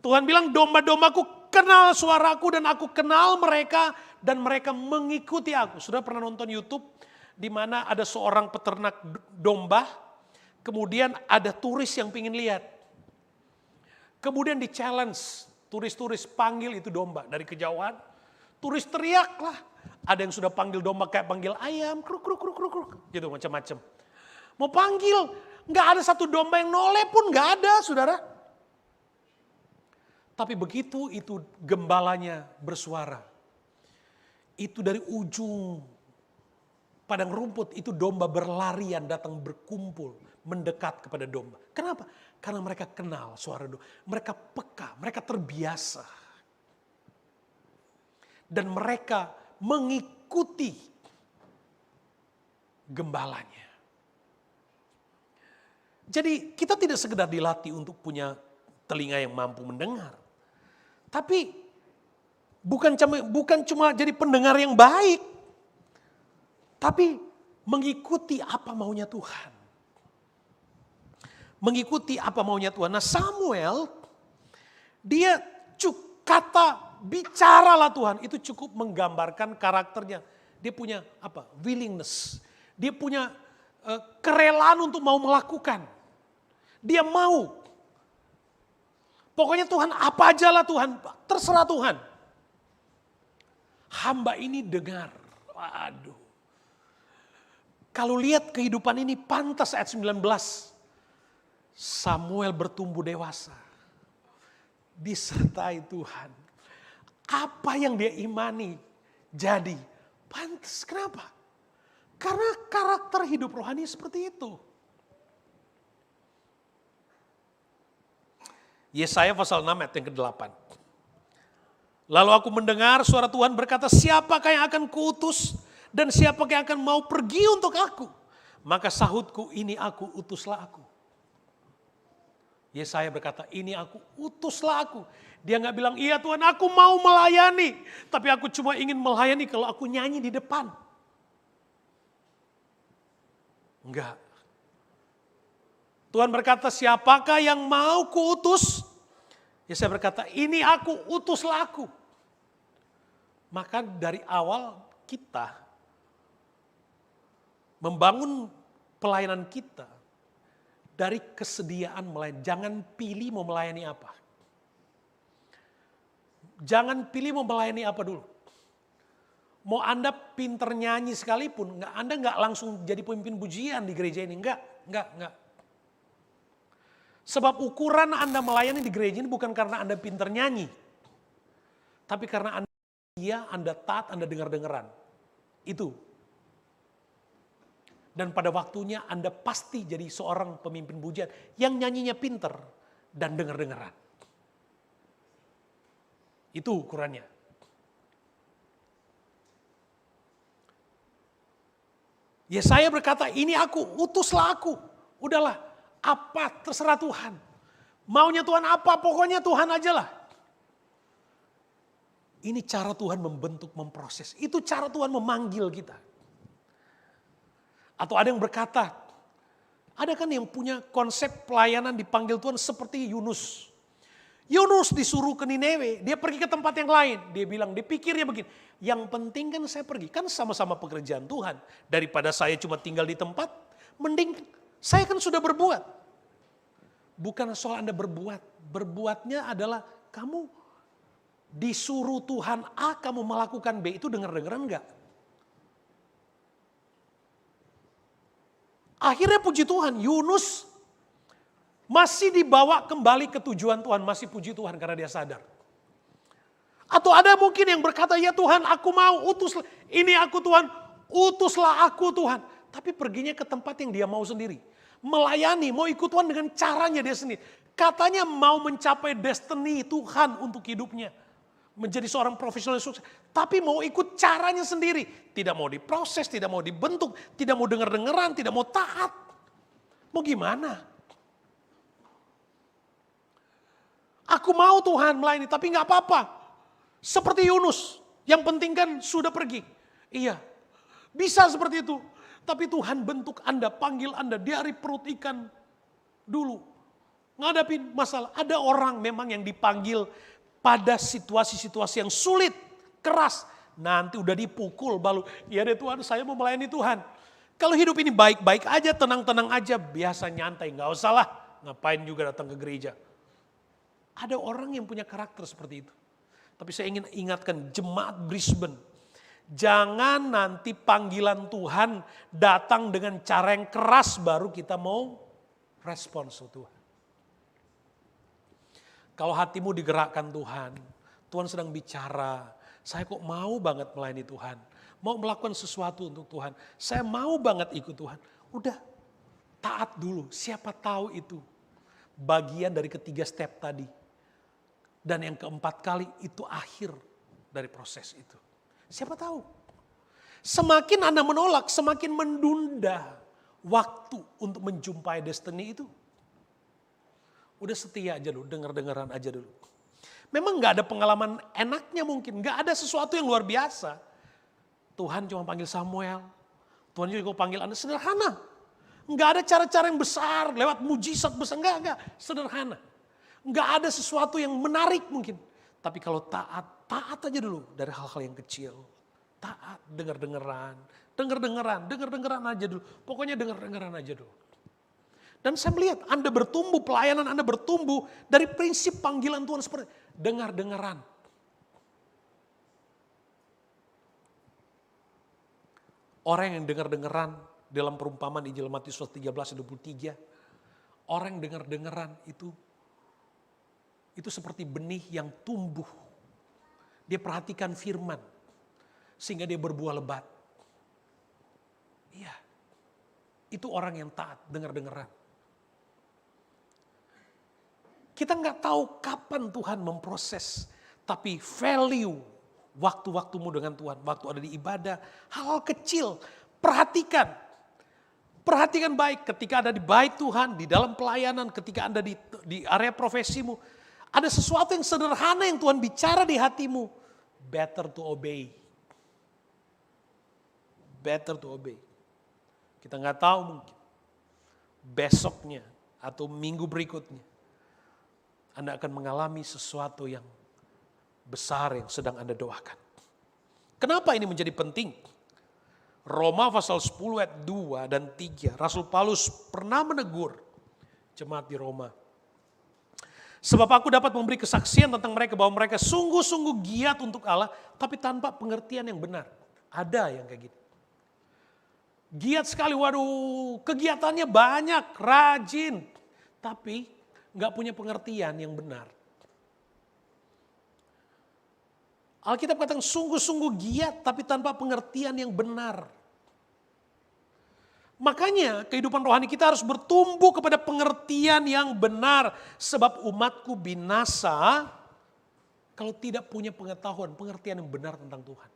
Tuhan bilang domba-dombaku kenal suaraku dan aku kenal mereka dan mereka mengikuti aku. Sudah pernah nonton YouTube di mana ada seorang peternak domba, kemudian ada turis yang pingin lihat. Kemudian di challenge, turis-turis panggil itu domba dari kejauhan. Turis teriak lah. Ada yang sudah panggil domba kayak panggil ayam, kruk kruk kruk kruk kruk, gitu macam-macam. Mau panggil, nggak ada satu domba yang noleh pun nggak ada, saudara. Tapi begitu itu gembalanya bersuara, itu dari ujung padang rumput itu domba berlarian datang berkumpul mendekat kepada domba. Kenapa? Karena mereka kenal suara domba. Mereka peka, mereka terbiasa. Dan mereka mengikuti gembalanya. Jadi kita tidak sekedar dilatih untuk punya telinga yang mampu mendengar. Tapi bukan cuma jadi pendengar yang baik. Tapi mengikuti apa maunya Tuhan. Mengikuti apa maunya Tuhan. Nah Samuel, dia kata bicaralah Tuhan, itu cukup menggambarkan karakternya. Dia punya apa? Willingness. Dia punya kerelaan untuk mau melakukan. Dia mau. Pokoknya Tuhan apa aja lah Tuhan, terserah Tuhan. Hamba ini dengar. Waduh. Kalau lihat kehidupan ini pantas ayat 19. Samuel bertumbuh dewasa. Disertai Tuhan. Apa yang dia imani jadi pantas. Kenapa? Karena karakter hidup rohani seperti itu. Yesaya pasal 6 ayat yang ke-8. Lalu aku mendengar suara Tuhan berkata, siapakah yang akan kuutus? Dan siapakah yang akan mau pergi untuk aku? Maka sahutku, ini aku, utuslah aku. Yesaya berkata, ini aku, utuslah aku. Dia gak bilang, iya Tuhan aku mau melayani. Tapi aku cuma ingin melayani kalau aku nyanyi di depan. Enggak. Tuhan berkata, siapakah yang mau kuutus? Yesaya berkata, ini aku, utuslah aku. Maka dari awal kita membangun pelayanan kita dari kesediaan melayani. Jangan pilih mau melayani apa. Jangan pilih mau melayani apa dulu. Mau Anda pinter nyanyi sekalipun, Anda nggak langsung jadi pemimpin pujian di gereja ini. Enggak. Sebab ukuran Anda melayani di gereja ini bukan karena Anda pinter nyanyi. Tapi karena Anda taat, Anda dengar-dengaran. Itu. Dan pada waktunya Anda pasti jadi seorang pemimpin pujian yang nyanyinya pinter dan dengar-dengaran. Itu ukurannya. Yesaya berkata, ini aku, utuslah aku. Udahlah, apa terserah Tuhan. Maunya Tuhan apa, pokoknya Tuhan aja lah. Ini cara Tuhan membentuk, memproses. Itu cara Tuhan memanggil kita. Atau ada yang berkata, ada kan yang punya konsep pelayanan dipanggil Tuhan seperti Yunus. Yunus disuruh ke Nineve, dia pergi ke tempat yang lain. Dia bilang, dipikirnya begini, yang penting kan saya pergi. Kan sama-sama pekerjaan Tuhan. Daripada saya cuma tinggal di tempat, mending saya kan sudah berbuat. Bukan soal Anda berbuat. Berbuatnya adalah kamu disuruh Tuhan A, kamu melakukan B. Itu dengar-dengaran enggak? Akhirnya puji Tuhan, Yunus masih dibawa kembali ke tujuan Tuhan. Masih puji Tuhan karena dia sadar. Atau ada mungkin yang berkata, ya Tuhan aku mau utuslah. Ini aku Tuhan, utuslah aku Tuhan. Tapi perginya ke tempat yang dia mau sendiri. Melayani, mau ikut Tuhan dengan caranya dia sendiri. Katanya mau mencapai destiny Tuhan untuk hidupnya. menjadi seorang profesional yang sukses. Tapi mau ikut caranya sendiri. Tidak mau diproses, tidak mau dibentuk, tidak mau dengar-dengaran, tidak mau taat. Mau gimana? Aku mau Tuhan melayani, tapi gak apa-apa. Seperti Yunus, yang penting kan sudah pergi. Iya, bisa seperti itu. Tapi Tuhan bentuk Anda, panggil Anda dari perut ikan dulu. Ngadapin masalah. Ada orang memang yang dipanggil pada situasi-situasi yang sulit, keras. Nanti udah dipukul baru, ya deh Tuhan saya mau melayani Tuhan. Kalau hidup ini baik-baik aja, tenang-tenang aja, biasa nyantai. Gak usah lah, ngapain juga datang ke gereja. Ada orang yang punya karakter seperti itu. Tapi saya ingin ingatkan jemaat Brisbane. Jangan nanti panggilan Tuhan datang dengan cara yang keras baru kita mau respons ke Tuhan. Kalau hatimu digerakkan Tuhan, Tuhan sedang bicara. Saya kok mau banget melayani Tuhan. Mau melakukan sesuatu untuk Tuhan. Saya mau banget ikut Tuhan. Udah, taat dulu. Siapa tahu itu bagian dari ketiga step tadi. Dan yang keempat kali itu akhir dari proses itu. Siapa tahu. Semakin Anda menolak, semakin menunda waktu untuk menjumpai destiny itu. Udah setia aja dulu, dengar-dengaran aja dulu. Memang gak ada pengalaman enaknya mungkin. Gak ada sesuatu yang luar biasa. Tuhan cuma panggil Samuel. Tuhan juga panggil Anda sederhana. Gak ada cara-cara yang besar, lewat mujizat besar. Enggak, sederhana. Nggak ada sesuatu yang menarik mungkin. Tapi kalau taat aja dulu dari hal-hal yang kecil. Taat, dengar-dengaran aja dulu. Pokoknya dengar-dengaran aja dulu. Dan saya melihat Anda bertumbuh, pelayanan Anda bertumbuh dari prinsip panggilan Tuhan seperti dengar-dengaran. Orang yang dengar-dengaran dalam perumpamaan di Injil Matius 13:23. Orang yang dengar-dengaran itu seperti benih yang tumbuh. Dia perhatikan firman. Sehingga dia berbuah lebat. Iya. Itu orang yang taat, dengar-dengaran. Kita nggak tahu kapan Tuhan memproses. Tapi value waktu-waktumu dengan Tuhan. Waktu ada di ibadah. Hal-hal kecil. Perhatikan. Perhatikan baik ketika ada di bait Tuhan. Di dalam pelayanan. Ketika Anda di area profesimu. Ada sesuatu yang sederhana yang Tuhan bicara di hatimu. Better to obey. Better to obey. Kita nggak tahu mungkin. Besoknya atau minggu berikutnya. Anda akan mengalami sesuatu yang besar yang sedang Anda doakan. Kenapa ini menjadi penting? Roma pasal 10 ayat 2 dan 3. Rasul Paulus pernah menegur jemaat di Roma. Sebab aku dapat memberi kesaksian tentang mereka bahwa mereka sungguh-sungguh giat untuk Allah, tapi tanpa pengertian yang benar. Ada yang kayak gitu. Giat sekali, waduh, kegiatannya banyak, rajin, tapi nggak punya pengertian yang benar. Alkitab katakan sungguh-sungguh giat, tapi tanpa pengertian yang benar. Makanya kehidupan rohani kita harus bertumbuh kepada pengertian yang benar. Sebab umatku binasa kalau tidak punya pengetahuan, pengertian yang benar tentang Tuhan.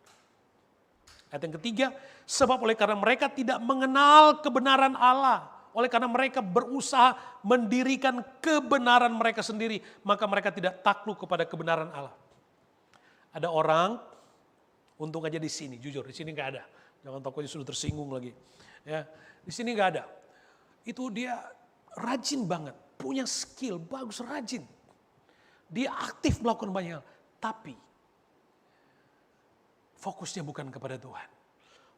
Ayat yang ketiga, sebab oleh karena mereka tidak mengenal kebenaran Allah. Oleh karena mereka berusaha mendirikan kebenaran mereka sendiri. Maka mereka tidak takluk kepada kebenaran Allah. Ada orang, untung aja di sini, jujur di sini gak ada. Jangan takutnya sudah tersinggung lagi. Ya, di sini nggak ada. Itu dia rajin banget, punya skill, bagus, rajin. Dia aktif melakukan banyak hal, tapi fokusnya bukan kepada Tuhan.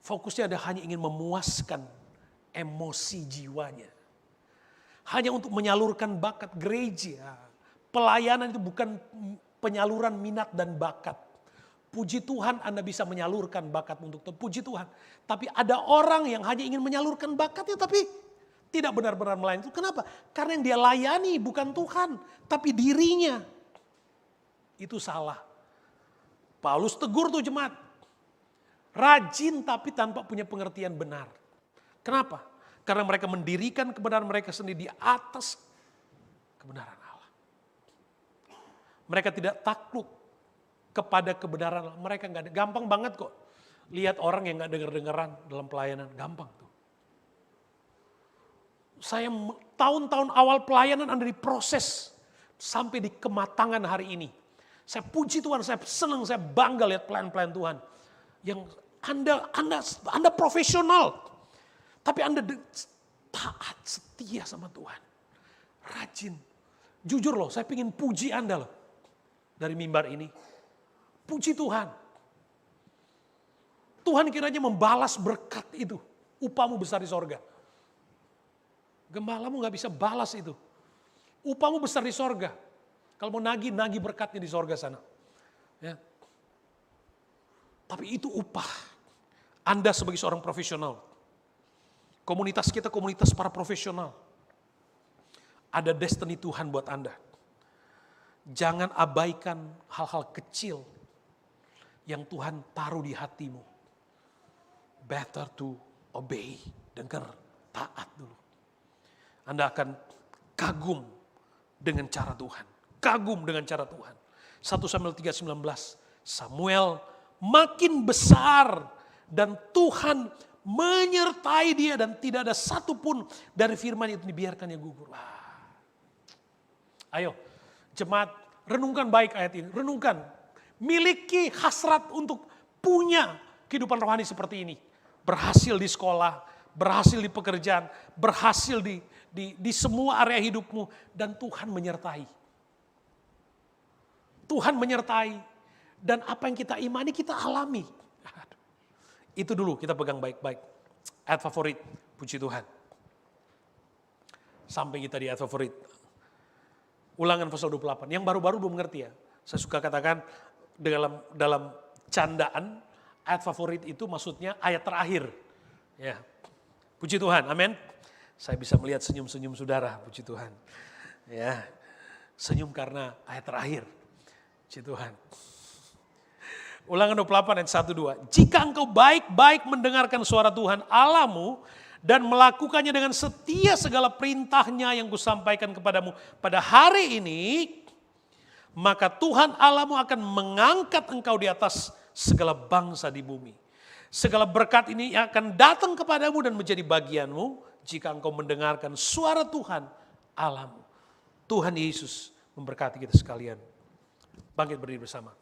Fokusnya hanya ingin memuaskan emosi jiwanya. Hanya untuk menyalurkan bakat gereja. Pelayanan itu bukan penyaluran minat dan bakat. Puji Tuhan Anda bisa menyalurkan bakat untuk Tuhan. Puji Tuhan. Tapi ada orang yang hanya ingin menyalurkan bakatnya tapi tidak benar-benar melayani. Kenapa? Karena yang dia layani bukan Tuhan. Tapi dirinya. Itu salah. Paulus tegur tuh jemaat. Rajin tapi tanpa punya pengertian benar. Kenapa? Karena mereka mendirikan kebenaran mereka sendiri di atas kebenaran Allah. Mereka tidak takluk kepada kebenaran. Mereka nggak ada, gampang banget kok. Lihat orang yang nggak denger-dengeran dalam pelayanan, gampang tuh. Saya tahun-tahun awal pelayanan Anda diproses sampai di kematangan hari ini. Saya puji Tuhan, saya senang, saya bangga lihat pelayan-pelayan Tuhan. Yang Anda profesional, tapi Anda taat, setia sama Tuhan. Rajin. Jujur loh, saya pengen puji Anda loh. Dari mimbar ini. Puji Tuhan. Tuhan kiranya membalas berkat itu. Upahmu besar di sorga. Gembalamu gak bisa balas itu. Upahmu besar di sorga. Kalau mau nagih berkatnya di sorga sana. Ya. Tapi itu upah. Anda sebagai seorang profesional. Komunitas kita komunitas para profesional. Ada destiny Tuhan buat Anda. Jangan abaikan hal-hal kecil yang Tuhan taruh di hatimu. Better to obey. Dengar, taat dulu. Anda akan kagum dengan cara Tuhan. Kagum dengan cara Tuhan. 1 Samuel 3:19. Samuel makin besar dan Tuhan menyertai dia dan tidak ada satupun dari firman itu dibiarkannya gugur. Ayo, jemaat, renungkan baik ayat ini. Renungkan. Miliki hasrat untuk punya kehidupan rohani seperti ini. Berhasil di sekolah, berhasil di pekerjaan, berhasil di semua area hidupmu. Dan Tuhan menyertai. Tuhan menyertai. Dan apa yang kita imani kita alami. Itu dulu kita pegang baik-baik. Ayat favorit, puji Tuhan. Sampai kita di ayat favorit. Ulangan pasal 28. Yang baru-baru belum ngerti ya. Saya suka katakan dalam candaan, ayat favorit itu maksudnya ayat terakhir. Ya. Puji Tuhan, amin. Saya bisa melihat senyum-senyum saudara, puji Tuhan. Ya. Senyum karena ayat terakhir. Puji Tuhan. Ulangan 28 ayat 1-2. Jika engkau baik-baik mendengarkan suara Tuhan Allahmu dan melakukannya dengan setia segala perintahnya yang kusampaikan kepadamu pada hari ini, maka Tuhan Allahmu akan mengangkat engkau di atas segala bangsa di bumi. Segala berkat ini akan datang kepadamu dan menjadi bagianmu jika engkau mendengarkan suara Tuhan Allahmu. Tuhan Yesus memberkati kita sekalian. Bangkit berdiri bersama.